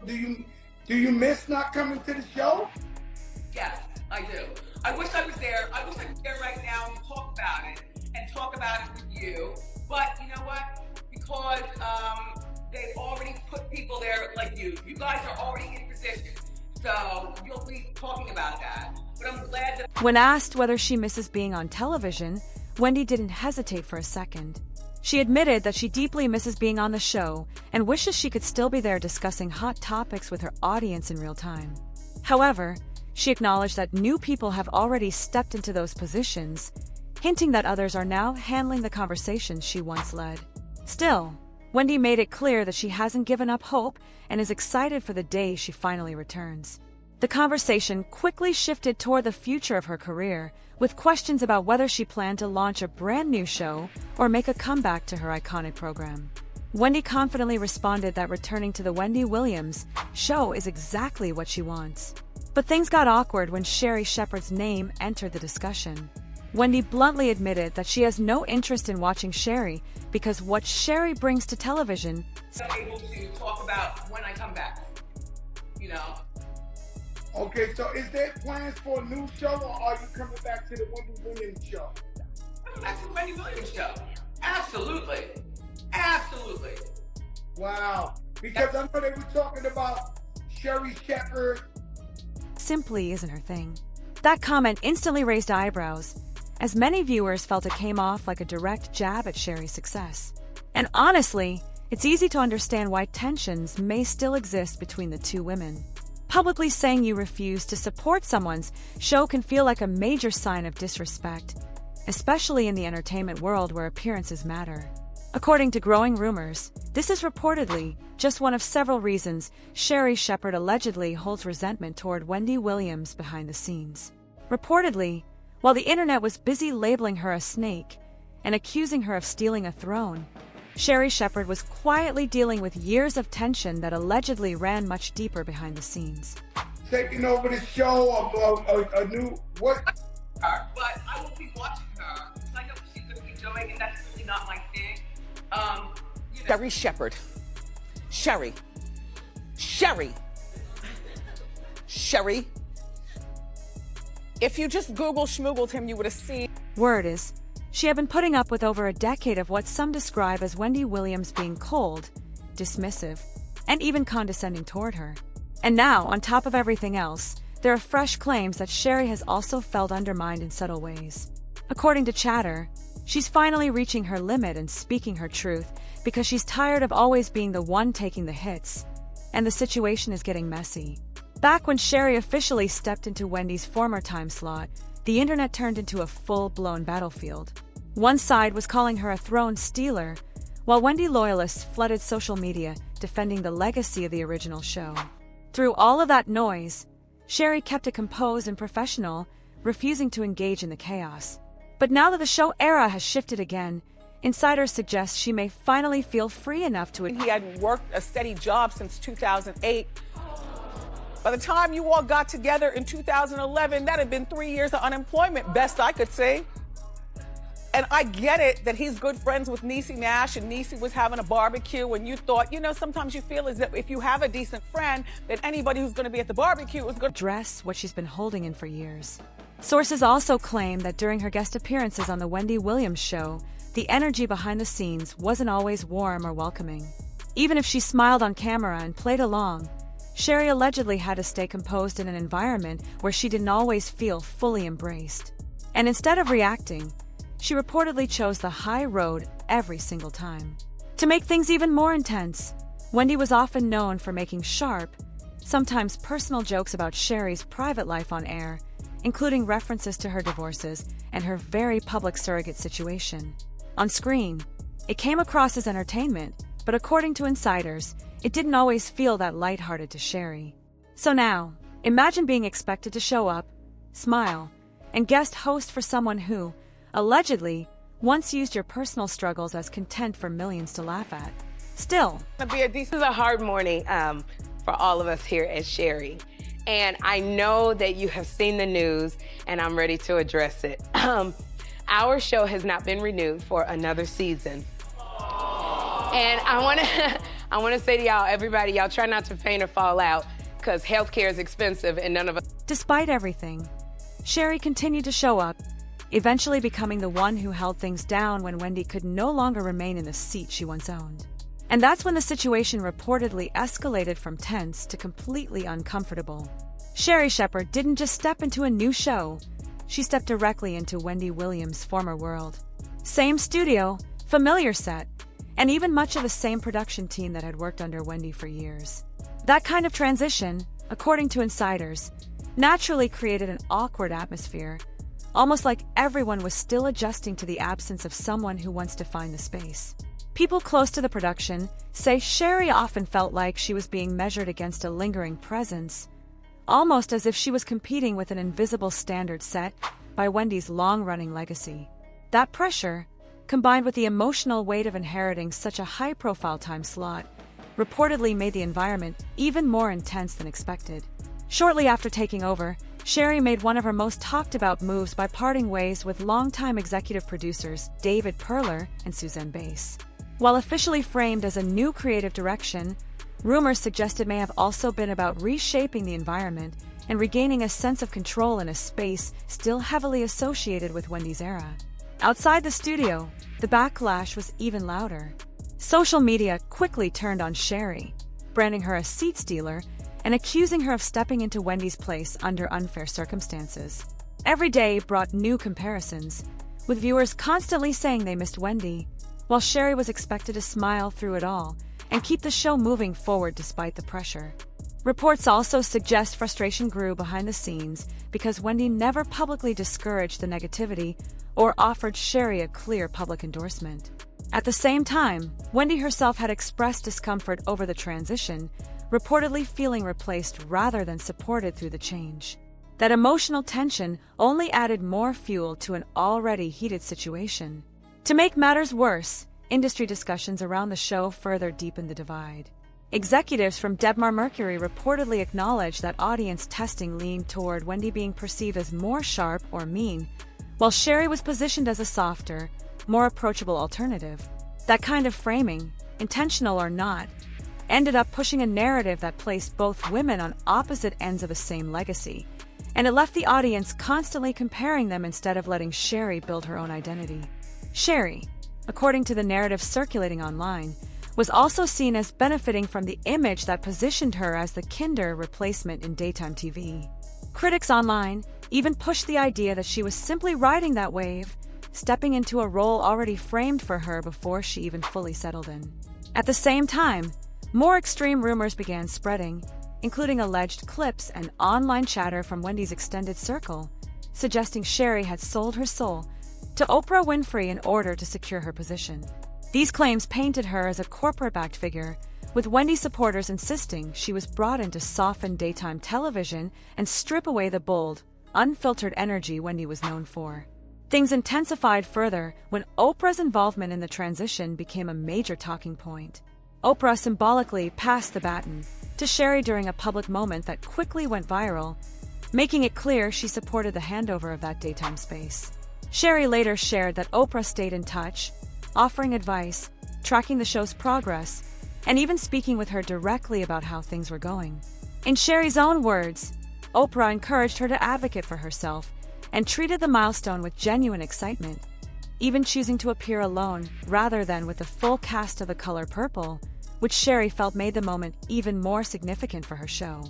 do you miss not coming to the show? Yes, I do. I wish I was there. I wish I was there right now and talk about it with you. But you know what? Because they've already put people there like you. You guys are already in position. So you'll be talking about that. But I'm glad that. When asked whether she misses being on television, Wendy didn't hesitate for a second. She admitted that she deeply misses being on the show and wishes she could still be there discussing hot topics with her audience in real time. However, she acknowledged that new people have already stepped into those positions, hinting that others are now handling the conversations she once led. Still, Wendy made it clear that she hasn't given up hope and is excited for the day she finally returns. The conversation quickly shifted toward the future of her career, with questions about whether she planned to launch a brand new show or make a comeback to her iconic program. Wendy confidently responded that returning to the Wendy Williams show is exactly what she wants. But things got awkward when Sherri Shepherd's name entered the discussion. Wendy bluntly admitted that she has no interest in watching Sherri because what Sherri brings to television. I'm able to talk about when I come back. You know. Okay, so is there plans for a new show, or are you coming back to the Wendy Williams show? Coming back to the Wendy Williams show. Absolutely. Absolutely. Wow. Because I know they were talking about Sherri Shepherd. Simply isn't her thing. That comment instantly raised eyebrows, as many viewers felt it came off like a direct jab at Sherri's success. And honestly, it's easy to understand why tensions may still exist between the two women. Publicly saying you refuse to support someone's show can feel like a major sign of disrespect, especially in the entertainment world where appearances matter. According to growing rumors, this is reportedly just one of several reasons Sherri Shepherd allegedly holds resentment toward Wendy Williams behind the scenes. Reportedly, while the internet was busy labeling her a snake and accusing her of stealing a throne, Sherri Shepherd was quietly dealing with years of tension that allegedly ran much deeper behind the scenes. Taking over the show, a new what? But I will be watching her because I know what she's going to be doing, and that's really not my thing. Sherri Shepherd. Sherri. If you just Google schmoogled him, you would have seen. Word is, she had been putting up with over a decade of what some describe as Wendy Williams being cold, dismissive, and even condescending toward her. And now, on top of everything else, there are fresh claims that Sherri has also felt undermined in subtle ways. According to Chatter, she's finally reaching her limit and speaking her truth because she's tired of always being the one taking the hits, and the situation is getting messy. Back when Sherri officially stepped into Wendy's former time slot, the internet turned into a full-blown battlefield. One side was calling her a throne stealer, while Wendy loyalists flooded social media defending the legacy of the original show. Through all of that noise, Sherri kept it composed and professional, refusing to engage in the chaos. But now that the show era has shifted again, insiders suggest she may finally feel free enough to. He hadn't worked a steady job since 2008. By the time you all got together in 2011, that had been 3 years of unemployment, best I could say. And I get it that he's good friends with Niecy Nash, and Niecy was having a barbecue, and you thought, you know, sometimes you feel as if if you have a decent friend, that anybody who's going to be at the barbecue is going to address what she's been holding in for years. Sources also claim that during her guest appearances on the Wendy Williams show, the energy behind the scenes wasn't always warm or welcoming. Even if she smiled on camera and played along, Sherri allegedly had to stay composed in an environment where she didn't always feel fully embraced. And instead of reacting, she reportedly chose the high road every single time. To make things even more intense, Wendy was often known for making sharp, sometimes personal jokes about Sherri's private life on air, including references to her divorces and her very public surrogate situation. On screen, it came across as entertainment, but according to insiders, it didn't always feel that lighthearted to Sherri. So now, imagine being expected to show up, smile, and guest host for someone who, allegedly, once used your personal struggles as content for millions to laugh at. Still, This is a hard morning for all of us here at Sherri. And I know that you have seen the news, and I'm ready to address it. Our show has not been renewed for another season. And I want to say to y'all, everybody, y'all try not to faint or fall out because healthcare is expensive and none of us. Despite everything, Sherri continued to show up, eventually becoming the one who held things down when Wendy could no longer remain in the seat she once owned. And that's when the situation reportedly escalated from tense to completely uncomfortable. Sherri Shepherd didn't just step into a new show, she stepped directly into Wendy Williams' former world. Same studio, familiar set, and even much of the same production team that had worked under Wendy for years. That kind of transition, according to insiders, naturally created an awkward atmosphere, almost like everyone was still adjusting to the absence of someone who once defined the space. People close to the production say Sherri often felt like she was being measured against a lingering presence, almost as if she was competing with an invisible standard set by Wendy's long-running legacy. That pressure, combined with the emotional weight of inheriting such a high-profile time slot, reportedly made the environment even more intense than expected. Shortly after taking over, Sherri made one of her most talked-about moves by parting ways with longtime executive producers David Perler and Suzanne Bass. While officially framed as a new creative direction, rumors suggest it may have also been about reshaping the environment and regaining a sense of control in a space still heavily associated with Wendy's era. Outside the studio, the backlash was even louder. Social media quickly turned on Sherri, branding her a seat stealer and accusing her of stepping into Wendy's place under unfair circumstances. Every day brought new comparisons, with viewers constantly saying they missed Wendy, while Sherri was expected to smile through it all and keep the show moving forward despite the pressure. Reports also suggest frustration grew behind the scenes because Wendy never publicly discouraged the negativity or offered Sherri a clear public endorsement. At the same time, Wendy herself had expressed discomfort over the transition, reportedly feeling replaced rather than supported through the change. That emotional tension only added more fuel to an already heated situation. To make matters worse, industry discussions around the show further deepened the divide. Executives from Debmar-Mercury reportedly acknowledged that audience testing leaned toward Wendy being perceived as more sharp or mean, while Sherri was positioned as a softer, more approachable alternative. That kind of framing, intentional or not, ended up pushing a narrative that placed both women on opposite ends of the same legacy, and it left the audience constantly comparing them instead of letting Sherri build her own identity. Sherri, according to the narrative circulating online, was also seen as benefiting from the image that positioned her as the kinder replacement in daytime TV. Critics online even pushed the idea that she was simply riding that wave, stepping into a role already framed for her before she even fully settled in. At the same time, more extreme rumors began spreading, including alleged clips and online chatter from Wendy's extended circle, suggesting Sherri had sold her soul to Oprah Winfrey in order to secure her position. These claims painted her as a corporate-backed figure, with Wendy supporters insisting she was brought in to soften daytime television and strip away the bold, unfiltered energy Wendy was known for. Things intensified further when Oprah's involvement in the transition became a major talking point. Oprah symbolically passed the baton to Sherri during a public moment that quickly went viral, making it clear she supported the handover of that daytime space. Sherri later shared that Oprah stayed in touch, offering advice, tracking the show's progress, and even speaking with her directly about how things were going. In Sherri's own words, Oprah encouraged her to advocate for herself and treated the milestone with genuine excitement, even choosing to appear alone rather than with the full cast of The Color Purple, which Sherri felt made the moment even more significant for her show.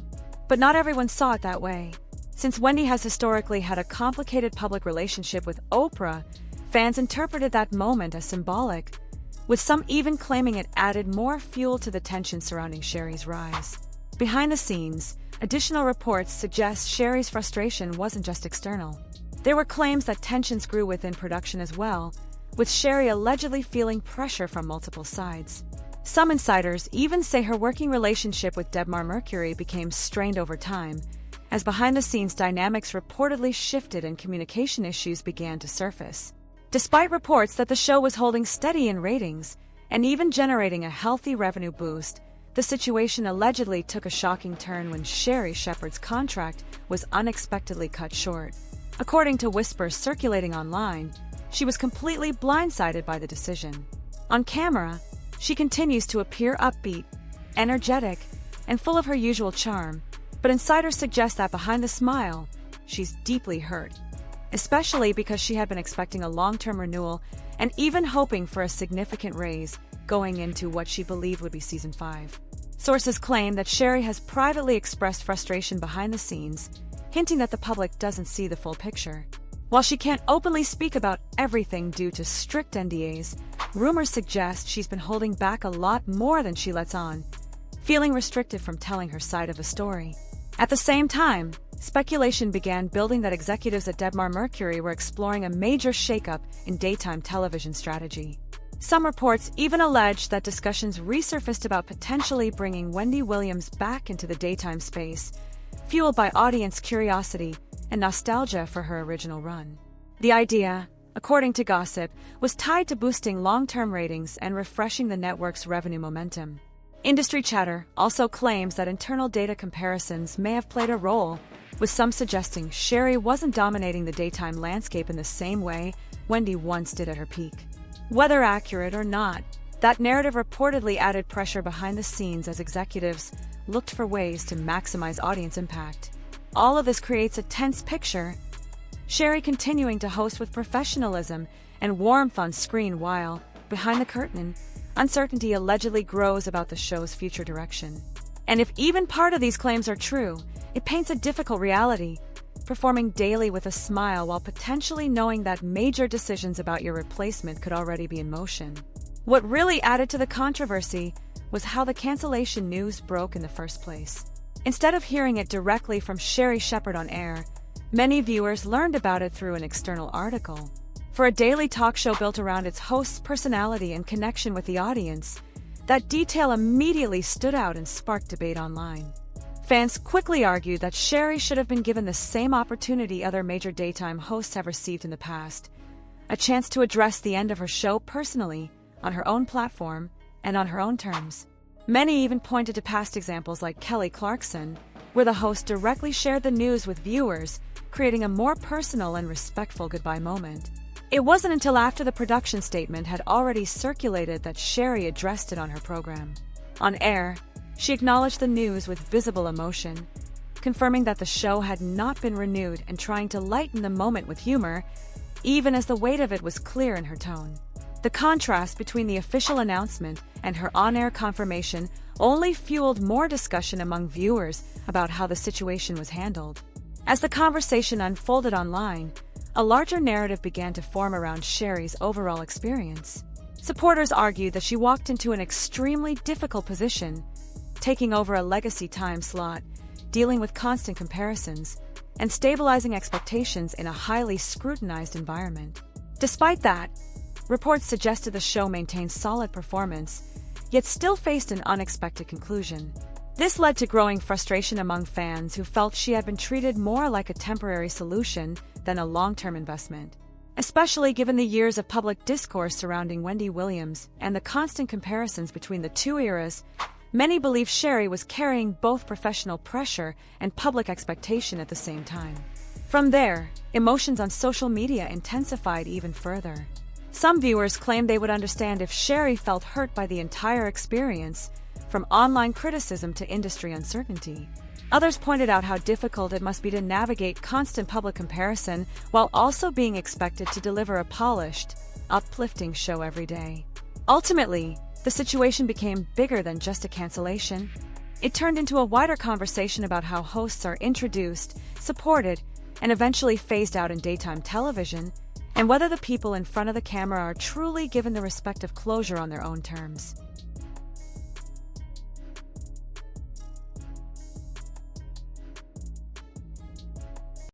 But not everyone saw it that way. Since Wendy has historically had a complicated public relationship with Oprah, fans interpreted that moment as symbolic, with some even claiming it added more fuel to the tension surrounding Sherri's rise. Behind the scenes, additional reports suggest Sherri's frustration wasn't just external. There were claims that tensions grew within production as well, with Sherri allegedly feeling pressure from multiple sides. Some insiders even say her working relationship with Debmar-Mercury became strained over time, as behind-the-scenes dynamics reportedly shifted and communication issues began to surface. Despite reports that the show was holding steady in ratings and even generating a healthy revenue boost, the situation allegedly took a shocking turn when Sherri Shepherd's contract was unexpectedly cut short. According to whispers circulating online, she was completely blindsided by the decision. On camera, She continues to appear upbeat, energetic, and full of her usual charm, but insiders suggest that behind the smile, she's deeply hurt, especially because she had been expecting a long-term renewal and even hoping for a significant raise going into what she believed would be season 5. Sources claim that Sherri has privately expressed frustration behind the scenes, hinting that the public doesn't see the full picture. While she can't openly speak about everything due to strict NDAs, rumors suggest she's been holding back a lot more than she lets on, feeling restricted from telling her side of the story. At the same time, speculation began building that executives at Debmar Mercury were exploring a major shakeup in daytime television strategy. Some reports even alleged that discussions resurfaced about potentially bringing Wendy Williams back into the daytime space, fueled by audience curiosity and nostalgia for her original run. The idea, according to gossip, was tied to boosting long-term ratings and refreshing the network's revenue momentum. Industry chatter also claims that internal data comparisons may have played a role, with some suggesting Sherri wasn't dominating the daytime landscape in the same way Wendy once did at her peak. Whether accurate or not, that narrative reportedly added pressure behind the scenes as executives looked for ways to maximize audience impact. All of this creates a tense picture, Sherri continuing to host with professionalism and warmth on screen while, behind the curtain, uncertainty allegedly grows about the show's future direction. And if even part of these claims are true, it paints a difficult reality, performing daily with a smile while potentially knowing that major decisions about your replacement could already be in motion. What really added to the controversy was how the cancellation news broke in the first place. Instead of hearing it directly from Sherri Shepherd on air, many viewers learned about it through an external article. For a daily talk show built around its host's personality and connection with the audience, that detail immediately stood out and sparked debate online. Fans quickly argued that Sherri should have been given the same opportunity other major daytime hosts have received in the past, a chance to address the end of her show personally, on her own platform, and on her own terms. Many even pointed to past examples like Kelly Clarkson, where the host directly shared the news with viewers, creating a more personal and respectful goodbye moment. It wasn't until after the production statement had already circulated that Sherri addressed it on her program. On air, she acknowledged the news with visible emotion, confirming that the show had not been renewed and trying to lighten the moment with humor, even as the weight of it was clear in her tone. The contrast between the official announcement and her on-air confirmation only fueled more discussion among viewers about how the situation was handled. As the conversation unfolded online, a larger narrative began to form around Sherri's overall experience. Supporters argued that she walked into an extremely difficult position, taking over a legacy time slot, dealing with constant comparisons, and stabilizing expectations in a highly scrutinized environment. Despite that, reports suggested the show maintained solid performance, yet still faced an unexpected conclusion. This led to growing frustration among fans who felt she had been treated more like a temporary solution than a long-term investment. Especially given the years of public discourse surrounding Wendy Williams and the constant comparisons between the two eras, many believe Sherri was carrying both professional pressure and public expectation at the same time. From there, emotions on social media intensified even further. Some viewers claimed they would understand if Sherri felt hurt by the entire experience, from online criticism to industry uncertainty. Others pointed out how difficult it must be to navigate constant public comparison while also being expected to deliver a polished, uplifting show every day. Ultimately, the situation became bigger than just a cancellation. It turned into a wider conversation about how hosts are introduced, supported, and eventually phased out in daytime television, and whether the people in front of the camera are truly given the respective closure on their own terms.